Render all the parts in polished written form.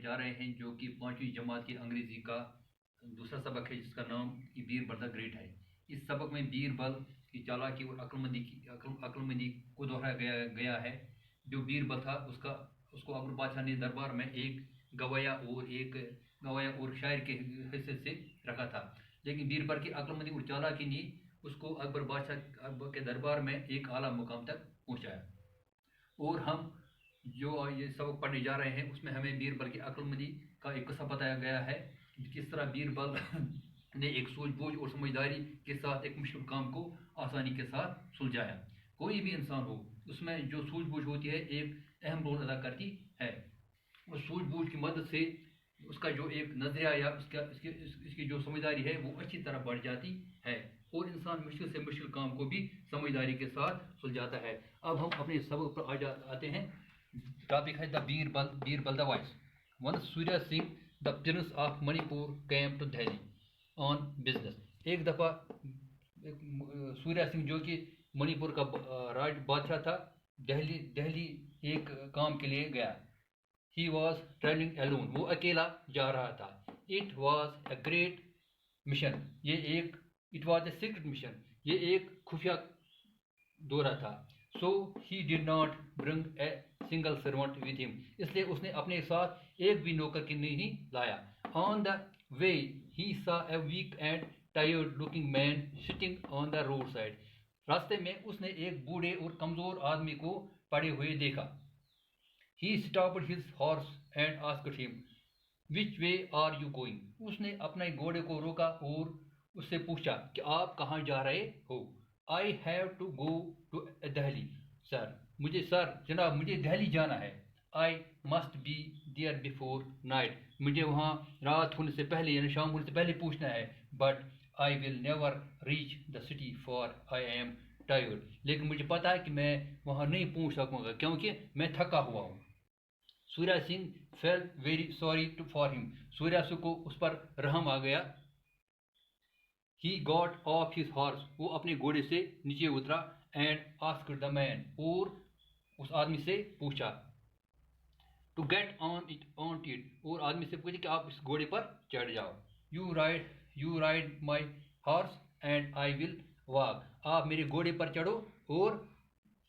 जा रहे हैं, जो कि 5वीं जमात की अंग्रेजी का दूसरा सबक है, जिसका नाम बीरबल द ग्रेट है। इस सबक में बीरबल की चालाकी और अक्लमंदी को दोहराया गया है। जो बीरबल था उसको अकबर बादशाह ने दरबार में एक गवैया और शायर के हैसियत से रखा था। लेकिन बीरबल की अक्लमंदी और चालाकी ने उसको अकबर के दरबार में एक आला मुकाम तक पहुंचाया। और हम जो ये सबक पढ़ने जा रहे हैं उसमें हमें बीरबल की अक्लमंदी का एक किस्सा बताया गया है, किस तरह बीरबल ने एक सूझबूझ और समझदारी के साथ एक मुश्किल काम को आसानी के साथ सुलझाया। कोई भी इंसान हो, उसमें जो सूझबूझ होती है एक अहम रोल अदा करती है। उस सूझबूझ की मदद से उसका जो एक नजरिया या इसकी जो समझदारी है वो अच्छी तरह बढ़ जाती है, और इंसान मुश्किल से मुश्किल काम को भी समझदारी के साथ सुलझाता है। अब हम अपने सबक पर आते हैं। टॉपिक है the Birbal the voice. Once Surya Singh the prince of Manipur came to Delhi on business. एक दफ़ा सूर्या सिंह जो कि मणिपुर का राज बादशाह था, दिल्ली एक काम के लिए गया। ही वॉज ट्रेवलिंग अलोन, वो अकेला जा रहा था। It was a great mission, it was a secret mission, ये एक खुफिया दौरा था। So he did not bring a single servant with him, इसलिए उसने अपने साथ एक भी नौकर की नहीं लाया। On the way he saw a weak and tired looking man sitting on the road side. रास्ते में उसने एक बूढ़े और कमजोर आदमी को पड़े हुए देखा। He stopped his horse and asked him which way are you going. उसने अपने घोड़े को रोका और उससे पूछा कि आप कहाँ जा रहे हो। I have to go to Delhi sir, जनाब मुझे दिल्ली जाना है। I must be there before night, मुझे वहाँ रात होने से पहले यानी शाम होने से पहले पूछना है। But I will never reach the city for I am tired, लेकिन मुझे पता है कि मैं वहाँ नहीं पहुँच सकूँगा क्योंकि मैं थका हुआ हूँ। Surya Singh felt very sorry for him, Surya Singh को उस पर रहम आ गया। He got off his horse, वो अपने घोड़े से नीचे उतरा। एंड आस्क्ड द मैन, और उस आदमी से पूछा टू गेट ऑन इट, और आदमी से पूछा कि आप इस घोड़े पर चढ़ जाओ। You ride my horse and I will walk, आप मेरे घोड़े पर चढ़ो और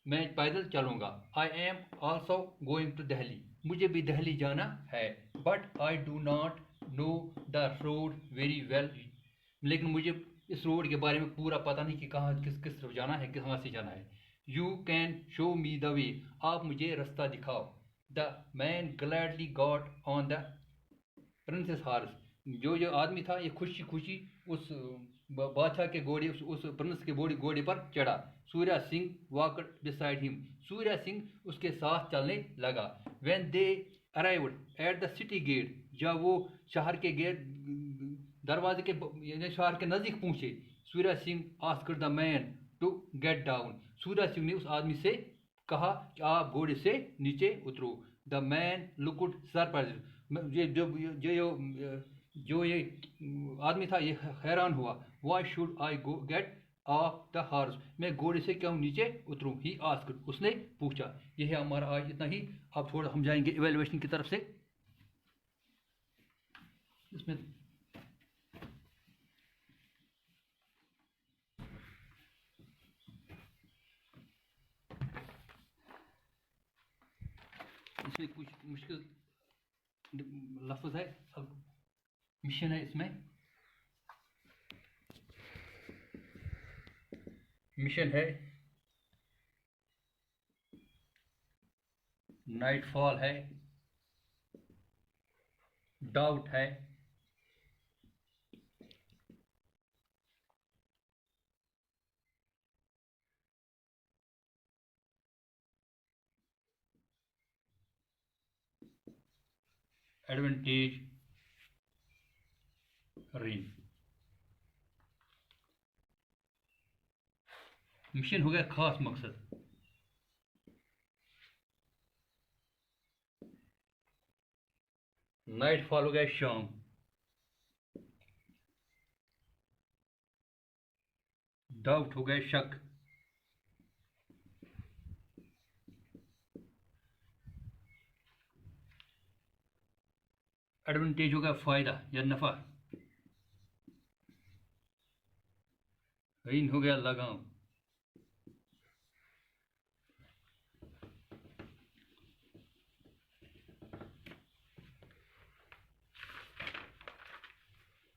मैं पैदल चलूंगा। I am also going to Delhi, मुझे भी दिल्ली जाना है। But I do not know the road very well, लेकिन मुझे इस रोड के बारे में पूरा पता नहीं कि कहाँ किस तरफ जाना है, कहाँ से जाना है। You can show me the way, आप मुझे रास्ता दिखाओ। The man gladly got on the princess horse, जो आदमी था ये खुशी खुशी उस बादशाह के घोड़े उस प्रिंस के घोड़े पर चढ़ा। Surya Singh walked beside him, Surya Singh उसके साथ चलने लगा। When they arrived at the city gate, जब वो शहर के गेट दरवाजे के यानी शहर के नजदीक पहुंचे, Surya Singh asked the man to get down, Surya Singh ने उस आदमी से कहा कि आप घोड़े से नीचे उतरो। द मैन लुक्ड सरप्राइज्ड, जो ये आदमी था ये हैरान हुआ। Why should I go gate of the horse, मैं घोड़े से क्यों नीचे उतरूं। ही आस्क्ड, उसने पूछा। यह है हमारा आज इतना ही। अब थोड़ा हम जाएंगे इवैल्यूएशन की तरफ से। इसमें कुछ मुश्किल लफ्ज है। अब मिशन है, इसमें मिशन है, नाइटफॉल है, डाउट है, एडवांटेज, रेन। मिशन हो गया खास मकसद। नाइटफॉल हो गया शाम। डाउट हो गया शक। एडवांटेज होगा फ़ायदा या नफ़ा, इन हो गया लगाम।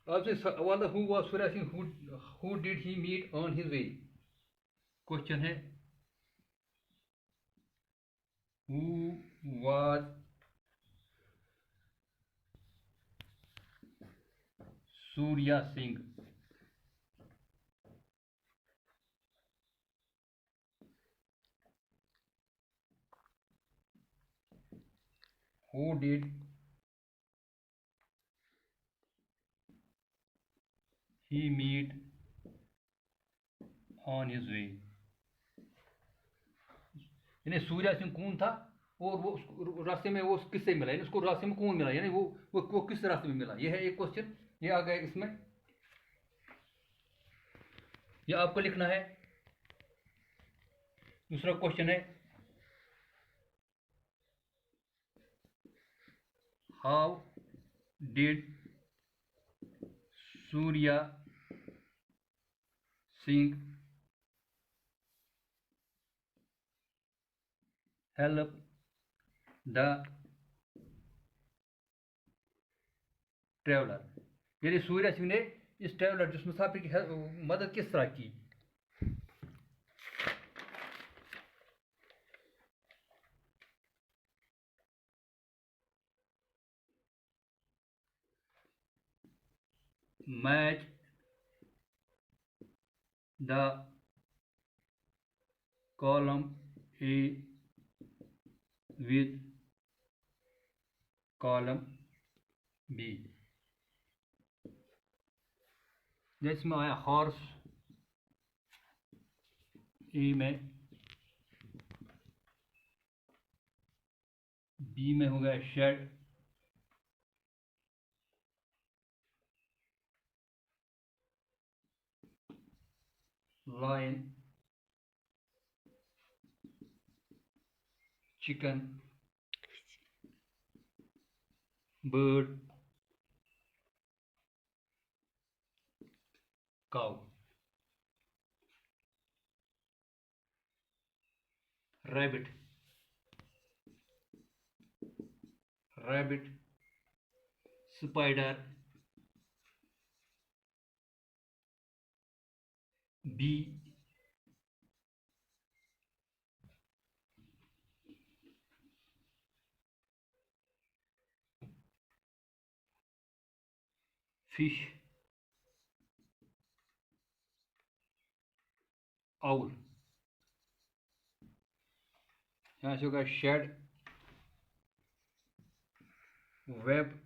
आपसे सवाल था, who was Surya Singh, who did he meet on his way. Question है, who was Surya Singh who did he meet on his way। यानी सूर्या सिंह कौन था और वो रास्ते में वो किससे मिला, यानी उसको रास्ते में कौन मिला, यानी वो किस रास्ते में मिला, ये है एक क्वेश्चन, ये आ गया इसमें। ये आपको लिखना है। दूसरा क्वेश्चन है, how did Surya Singh help the traveller. यानी सूर्या सिंह ने इस ट्रेवलर, जिस मुसाफिर की मदद किस तरह की। Match the column A with column B. जैसे में आया हॉर्स, ए में, बी में हो गया shed, lion, chicken, bird, cow. Rabbit, rabbit, spider, bee, fish, owl. यहाँ से होगा shed, web,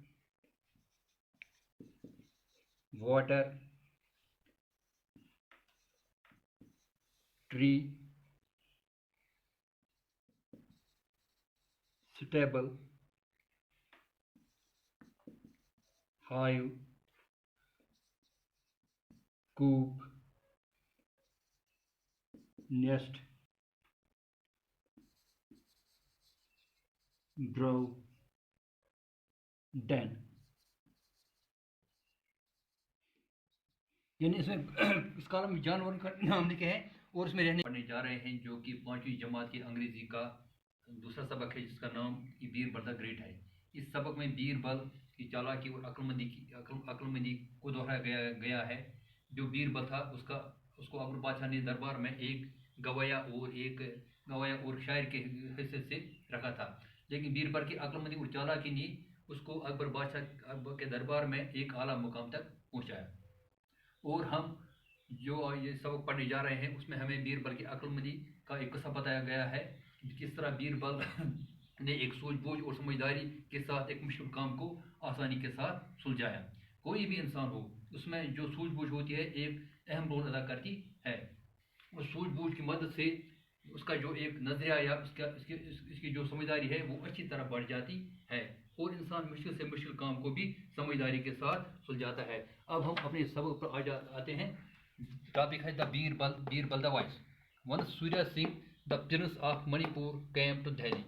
water, tree, stable, hive, coop, nest, burrow, den. यानी इसमें इस कॉलम में जानवरों का नाम लिखे हैं और इसमें रहने पढ़ने जा रहे हैं, जो कि 5वीं जमात की अंग्रेजी का दूसरा सबक है, जिसका नाम बीरबल द ग्रेट है। इस सबक में बीरबल की चालाकी और अक्लमंदी को दोहराया गया है। जो बीरबल था उसको अकबर बादशाह ने दरबार में एक गवैया और शायर के हिस्से से रखा था, लेकिन बीरबल की अक्लमंदी और चालाकी ने उसको अकबर के दरबार में एक आला मुकाम तक पहुँचाया। और हम जो ये सबक पढ़ने जा रहे हैं उसमें हमें बीरबल की अक्लमंदी का एक किस्सा बताया गया है, किस तरह बीरबल ने एक सूझबूझ और समझदारी के साथ एक मुश्किल काम को आसानी के साथ सुलझाया। कोई भी इंसान हो, उसमें जो सूझबूझ होती है एक अहम रोल अदा करती है। उस सूझबूझ की मदद से उसका जो एक नजरिया या इसकी जो समझदारी है वो अच्छी तरह बढ़ जाती है और इंसान मुश्किल से मुश्किल काम को भी समझदारी के साथ सुलझाता है। अब हम अपने सबक पर आते हैं। टॉपिक है the Birbal the voice. Once Surya Singh the prince of Manipur came to Delhi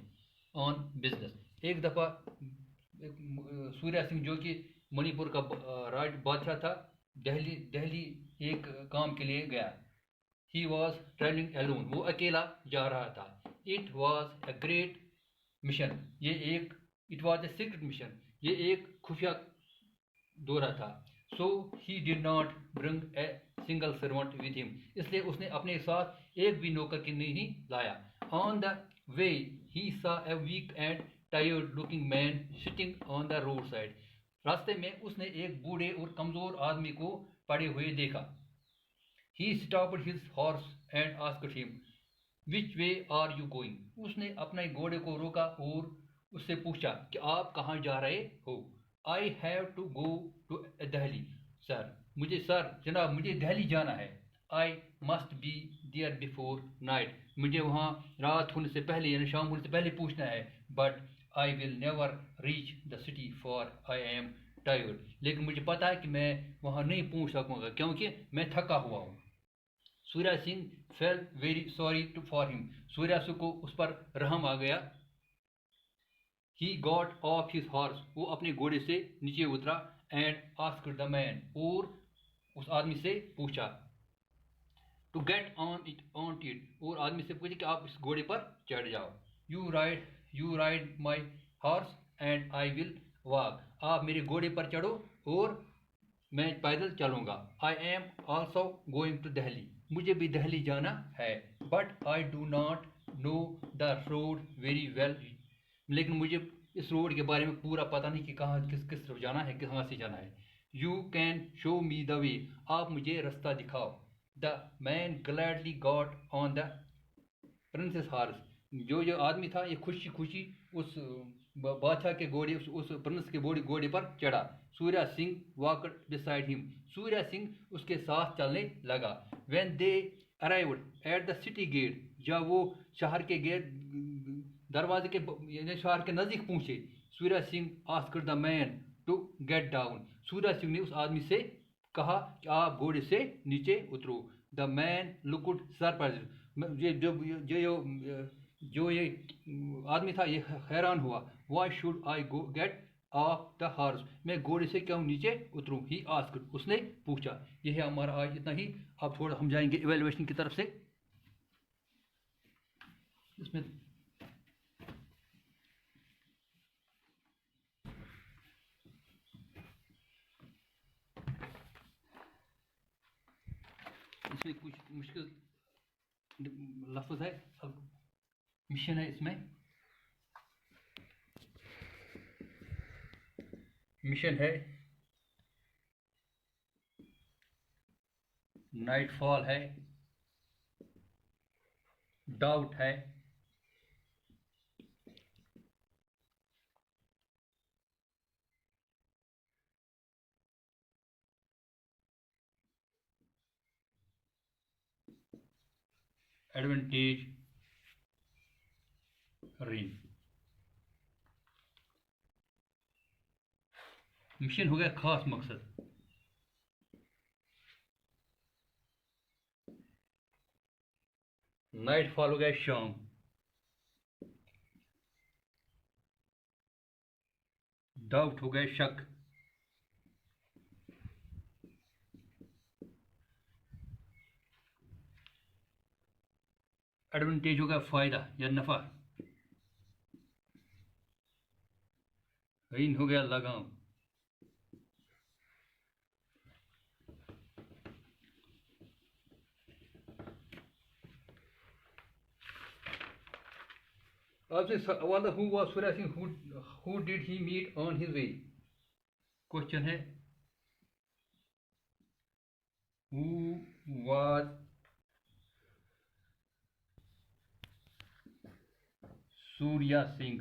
on business. एक दफ़ा सूर्या सिंह जो कि मणिपुर का राज बादशाह था, दिल्ली दिल्ली एक काम के लिए गया। ही वॉज ट्रेवलिंग एलोन, वो अकेला जा रहा था। It was a great mission, it was a secret mission, ये एक खुफिया दौरा था। So he did not bring a single servant with him, इसलिए उसने अपने साथ एक भी नौकर की नहीं लाया। On the way he saw a weak and tired looking man sitting on the road side, रास्ते में उसने एक बूढ़े और कमजोर आदमी को पड़े हुए देखा। He stopped his horse and asked him, "Which way are you going?" उसने अपने घोड़े को रोका और उससे पूछा कि आप कहाँ जा रहे हो। I have to go to Delhi, sir. जनाब मुझे दिल्ली जाना है। I must be there before night. मुझे वहाँ रात होने से पहले यानी शाम होने से पहले पूछना है। But I will never reach the city for I am tired. लेकिन मुझे पता है कि मैं वहाँ नहीं पहुँच सकूँगा क्योंकि मैं थका हुआ हूँ। Surya Singh felt very sorry for him, Surya Singh को उस पर रहम आ गया। He got off his horse, वो अपने घोड़े से नीचे उतरा। एंड आस्क्ड द मैन, और उस आदमी से पूछा टू गेट ऑन इट, और आदमी से पूछा कि आप इस घोड़े पर चढ़ जाओ। You ride my horse and I will walk, आप मेरे घोड़े पर चढ़ो और मैं पैदल चलूँगा। I am also going to Delhi, मुझे भी दिल्ली जाना है। But I do not know the road very well, लेकिन मुझे इस रोड के बारे में पूरा पता नहीं कि कहाँ किस तरफ जाना है, कहाँ से जाना है। You can show me the way, आप मुझे रास्ता दिखाओ। The man gladly got on the princess horse, जो आदमी था ये खुशी खुशी उस बादशाह के घोड़े उस प्रिंस के घोड़े पर चढ़ा। Surya Singh walked beside him, Surya Singh उसके साथ चलने लगा। When they arrived at the city gate, जब वो शहर के गेट दरवाजे के यानी शहर के नजदीक पहुंचे, Surya Singh asked the man to get down, Surya Singh ने उस आदमी से कहा कि आप घोड़े से नीचे उतरो। द मैन लुक्ड सरप्राइज्ड, जो ये आदमी था ये हैरान हुआ। Why should I go gate of the horse, मैं घोड़े से क्यों नीचे उतरूं। ही आस्क्ड, उसने पूछा। यह है हमारा आज इतना ही। अब थोड़ा हम जाएंगे इवेल्युएशन की तरफ से। इसमें कुछ मुश्किल लफ्ज है, मिशन है। इसमें मिशन है, नाइटफॉल है, डाउट है, एडवांटेज, रेन। मिशन हो गया खास मकसद। नाइटफॉल हो गया शाम। डाउट हो गया शक। एडवांटेज हो गया फायदा या नफा। रेन हो गया लगाम। आपसे सवाल who was Surya Singh, who did he meet on his way. Question है who was Surya Singh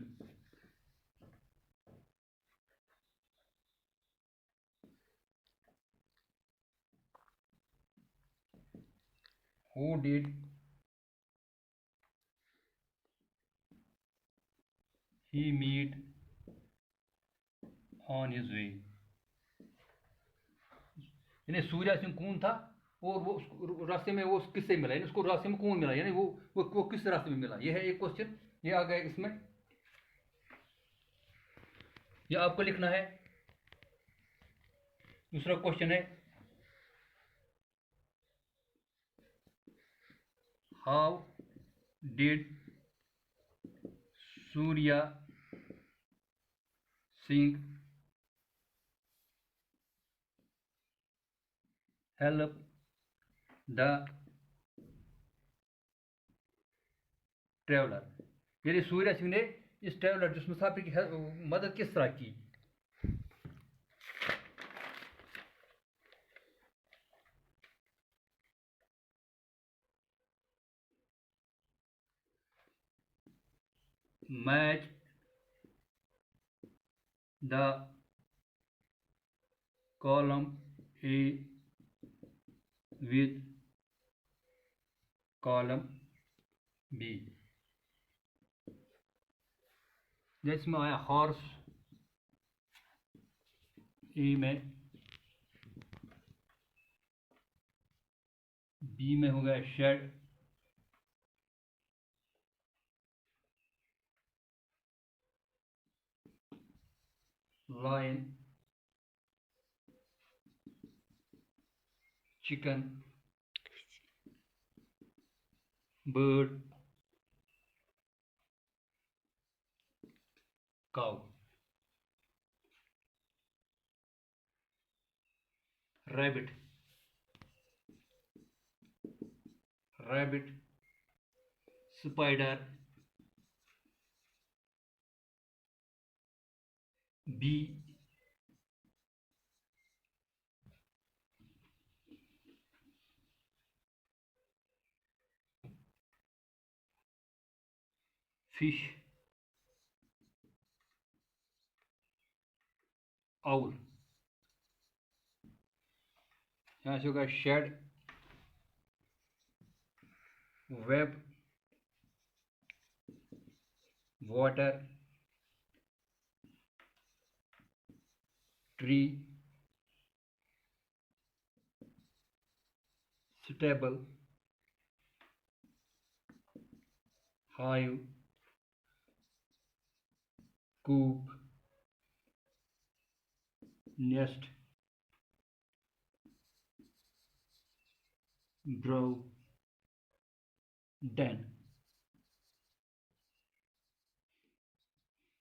who did he meet on his way। यानी सूर्या सिंह कौन था और वो रास्ते में वो किससे मिला, यानी उसको रास्ते में कौन मिला, यानी वो किस रास्ते में मिला। यह है एक क्वेश्चन, ये आ गया इसमें। ये आपको लिखना है। दूसरा क्वेश्चन है, how did Surya Singh help the traveller. यानी सूर्या सिंह ने इस ट्रेवलर, जिस मुसाफिर की मदद किस तरह की। Match the column A with column B. जैसे में आया हॉर्स, ए में, बी में हो गया shed, lion, chicken, bird, cow, rabbit, spider, bee, fish, owl। यहाँ से होगा shed, web, water, tree, stable, hive, coop, nest, grow, den।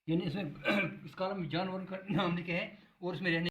यानी इसमें इस कॉलम में जानवरों का नाम लिखे हैं और उसमें रहने